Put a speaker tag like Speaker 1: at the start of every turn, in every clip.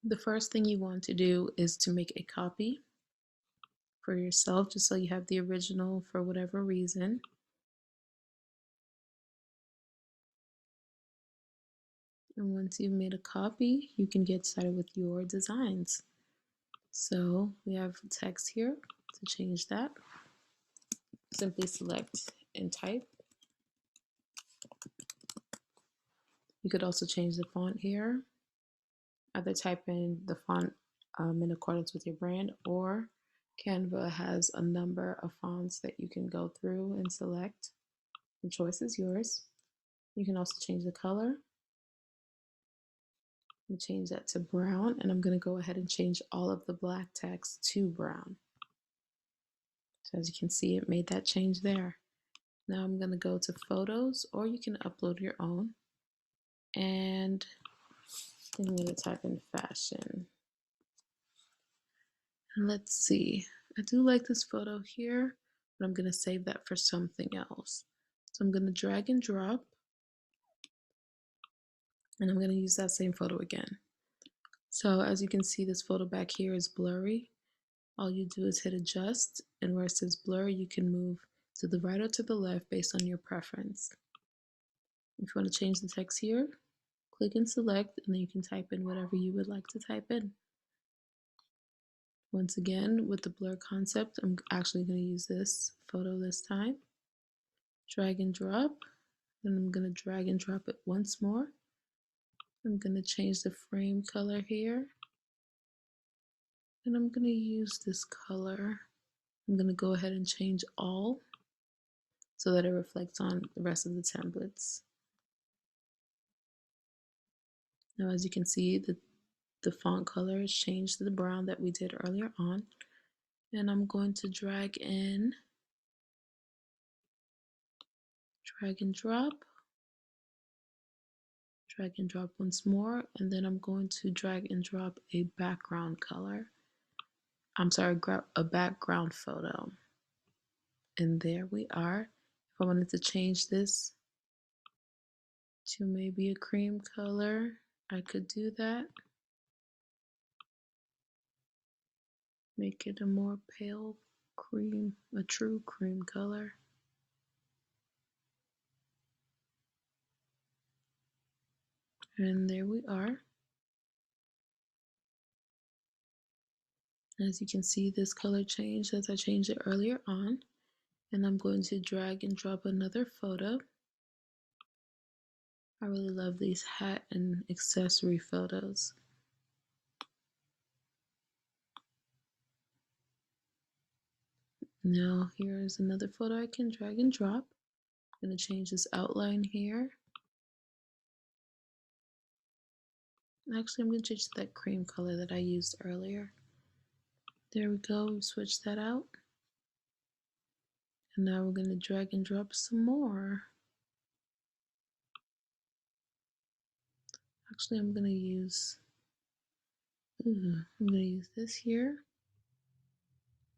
Speaker 1: The first thing you want to do is to make a copy for yourself, just so you have the original for whatever reason. And once you've made a copy, you can get started with your designs. So we have text here. To change that, simply select and type. You could also change the font here. Either type in the font in accordance with your brand, or Canva has a number of fonts that you can go through and select. The choice is yours. You can also change the color. I'm going to change that to brown, and I'm going to go ahead and change all of the black text to brown. So as you can see, it made that change there. Now I'm going to go to photos, or you can upload your own. And then I'm going to type in fashion. And let's see. I do like this photo here, but I'm going to save that for something else. So I'm going to drag and drop, and I'm going to use that same photo again. So as you can see, this photo back here is blurry. All you do is hit adjust, and where it says blur, you can move to the right or to the left based on your preference. If you want to change the text here, click and select, and then you can type in whatever you would like to type in. Once again, with the blur concept, I'm actually going to use this photo this time. Drag and drop, then I'm going to drag and drop it once more. I'm going to change the frame color here, and I'm going to use this color. I'm going to go ahead and change all so that it reflects on the rest of the templates. Now as you can see, the font color has changed to the brown that we did earlier on. And I'm going to drag and drop once more, and then I'm going to drag and drop a background color. I'm sorry, a background photo. And there we are. If I wanted to change this to maybe a cream color, I could do that. Make it a more pale cream, a true cream color. And there we are. As you can see, this color changed as I changed it earlier on. And I'm going to drag and drop another photo. I really love these hat and accessory photos. Now here's another photo I can drag and drop. I'm going to change this outline here. Actually, I'm going to change that cream color that I used earlier. There we go, switch that out. And now we're going to drag and drop some more. Actually, I'm going to use this here.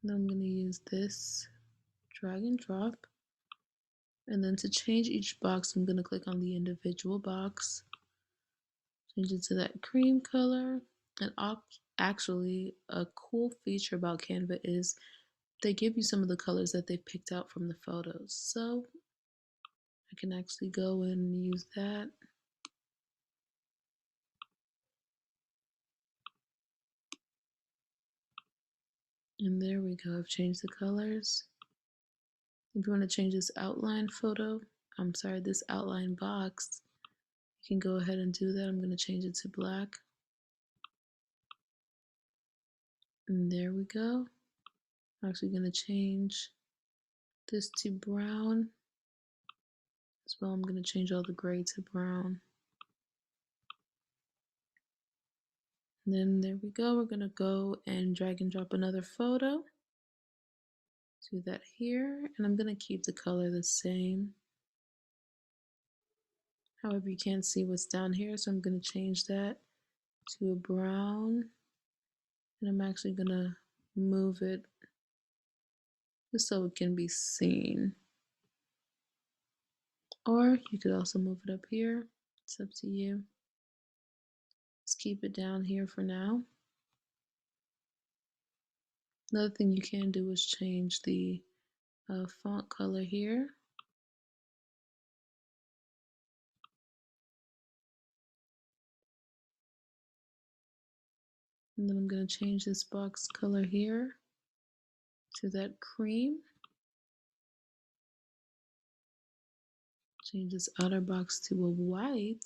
Speaker 1: Then I'm going to use this, drag and drop. And then to change each box, I'm going to click on the individual box. Change it to that cream color. And actually, a cool feature about Canva is they give you some of the colors that they picked out from the photos. So I can actually go and use that. And there we go, I've changed the colors. If you want to change this outline this outline box, you can go ahead and do that. I'm going to change it to black. And there we go. I'm actually going to change this to brown as well. I'm going to change all the gray to brown. And then there we go. We're going to go and drag and drop another photo. Do that here. And I'm going to keep the color the same. However, you can't see what's down here, so I'm going to change that to a brown. And I'm actually going to move it just so it can be seen. Or you could also move it up here. It's up to you. Let's keep it down here for now. Another thing you can do is change the font color here. And then I'm going to change this box color here to that cream. Change this outer box to a white.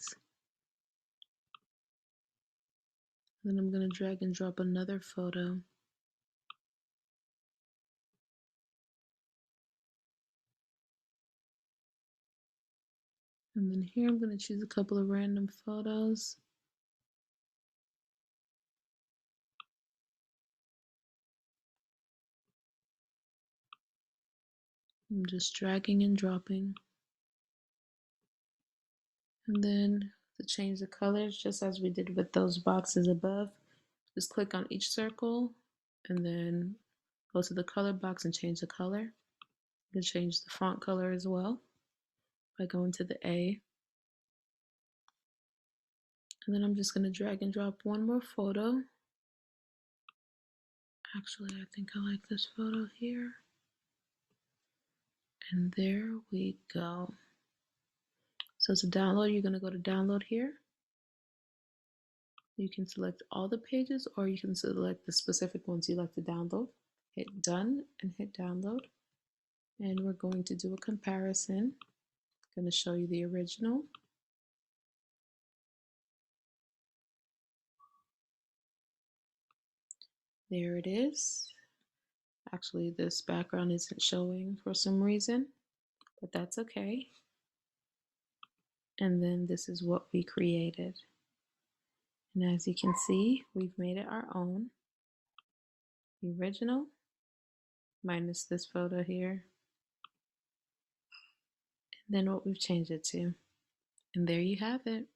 Speaker 1: Then I'm going to drag and drop another photo. And then here I'm going to choose a couple of random photos. I'm just dragging and dropping. And then to change the colors, just as we did with those boxes above, just click on each circle and then go to the color box and change the color. You can change the font color as well by going to the A. And then I'm just going to drag and drop one more photo. Actually, I think I like this photo here. And there we go. So to download, you're going to go to download here. You can select all the pages or you can select the specific ones you like to download. Hit done and hit download. And we're going to do a comparison. I'm going to show you the original. There it is. Actually, this background isn't showing for some reason, but that's okay. And then this is what we created. And as you can see, we've made it our own. The original, minus this photo here. And then what we've changed it to. And there you have it.